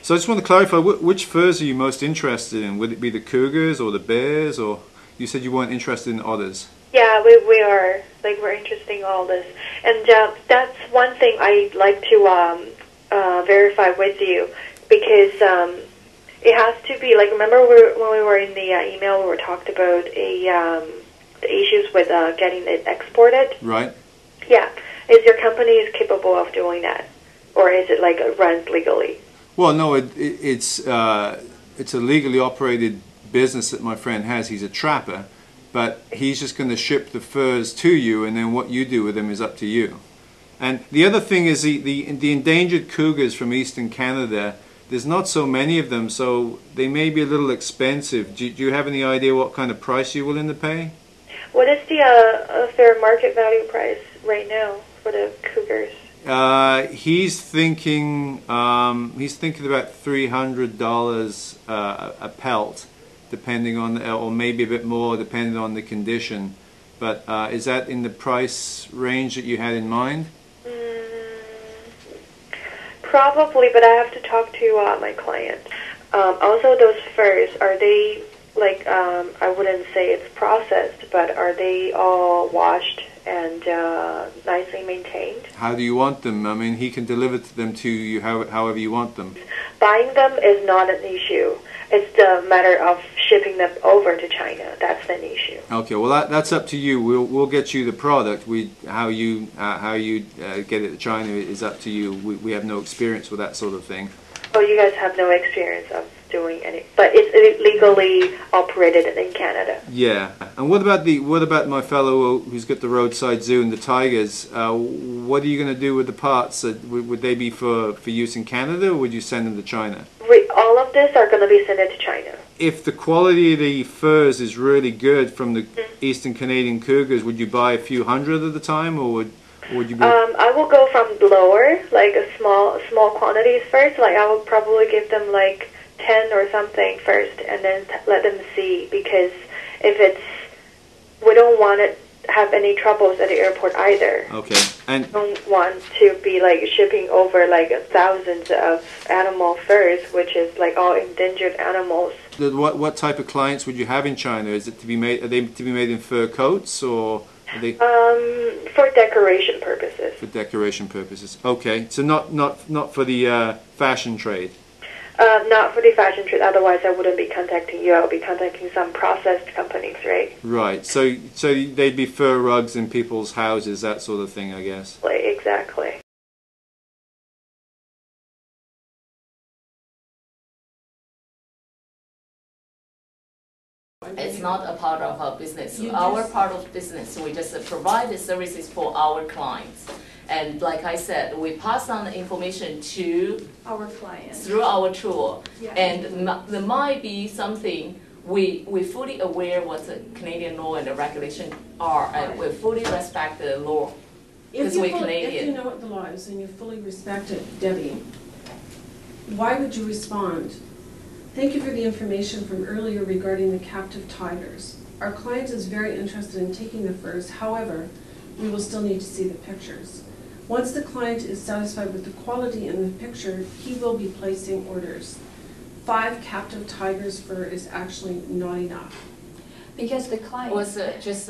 So I just want to clarify, which furs are you most interested in? Would it be the cougars or the bears, or you said you weren't interested in otters? Yeah, we are. Like, we're interested in all this. And that's one thing I'd like to verify with you, because it has to be, like, remember when we were in the email, we were talked about the issues with getting it exported? Right. Yeah. Is your company capable of doing that? Or is it, like, runs legally? Well, no, it's a legally operated business that my friend has. He's a trapper, but he's just going to ship the furs to you, and then what you do with them is up to you. And the other thing is the endangered cougars from eastern Canada, there's not so many of them, so they may be a little expensive. Do you have any idea what kind of price you're willing to pay? What is the fair market value price right now for the cougars? He's thinking about $300 a pelt, depending on or maybe a bit more depending on the condition. But is that in the price range that you had in mind? Probably, but I have to talk to my client. Also, those furs, are they, like, I wouldn't say it's processed, but are they all washed and nicely maintained? How do you want them? I mean, he can deliver them to you however you want them. Buying them is not an issue. It's the matter of shipping them over to China. That's an issue. Okay, well that's up to you. We'll get you the product. How you get it to China is up to you. We have no experience with that sort of thing. Oh, you guys have no experience of doing any, but it's legally operated in Canada. Yeah. And what about my fellow who's got the roadside zoo and the tigers? What are you going to do with the parts? Would they be for use in Canada, or would you send them to China? All of this are going to be sent to China. If the quality of the furs is really good from the eastern Canadian cougars, would you buy a few hundred at a time, or would you? I will go from lower, like a small quantities first. Like, I will probably give them like 10 or something first, and then let them see, because we don't want to have any troubles at the airport either. Okay. And don't want to be like shipping over like thousands of animal furs, which is like all endangered animals. What type of clients would you have in China? Is it to be made? Are they to be made in fur coats, or are they? For decoration purposes. For decoration purposes. Okay. So not for the fashion trade. Not for the fashion trade. Otherwise, I wouldn't be contacting you. I would be contacting some processed companies, right? Right. So they'd be fur rugs in people's houses, that sort of thing, I guess. Exactly. It's not a part of our business. Our part of business, we just provide the services for our clients. And like I said, we pass on the information to our clients through our tool. Yeah. And there might be something we're fully aware what the Canadian law and the regulation are, and we fully respect the law because we're Canadian. If you know what the law is and you fully respect it, Debbie, why would you respond? Thank you for the information from earlier regarding the captive tigers. Our client is very interested in taking the furs. However, we will still need to see the pictures. Once the client is satisfied with the quality in the picture, he will be placing orders. 5 captive tigers fur is actually not enough. Because the client was just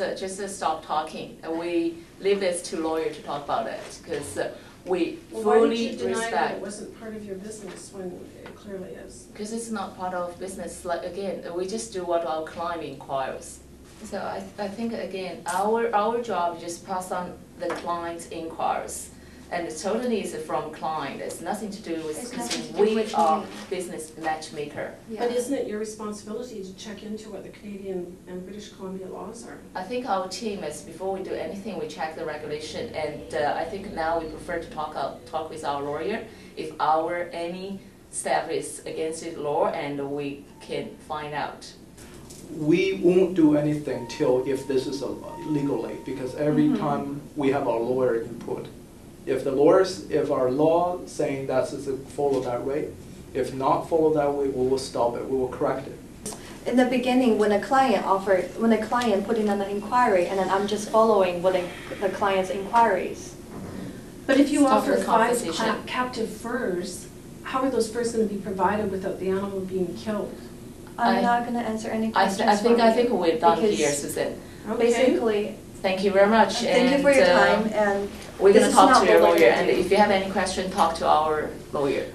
stop talking. We leave this to lawyer to talk about it, because we fully why did you deny respect. that it wasn't part of your business when it clearly is? Because it's not part of business. Like, again, we just do what our client inquires. So I think, again, our job is just pass on the client's inquiries. And it totally is from client. It's nothing to do with, because we are business matchmaker. Yeah. But isn't it your responsibility to check into what the Canadian and British Columbia laws are? I think our team is, before we do anything, we check the regulation. And I think now we prefer to talk with our lawyer if any step is against the law, and we can find out. We won't do anything till if this is legally, because every time we have our lawyer input. If our law saying that is follow that way, if not follow that way, we will stop it. We will correct it. In the beginning, when a client put in an inquiry, and then I'm just following what the client's inquiries. But if you offer 5 captive furs, how are those furs going to be provided without the animal being killed? I'm not going to answer any questions. I think we're done because here, Susan. Basically, thank you very much. thank you for your time. And we're going to this is talk not to your what we're lawyer, gonna and do. if you have any question, talk to our lawyer.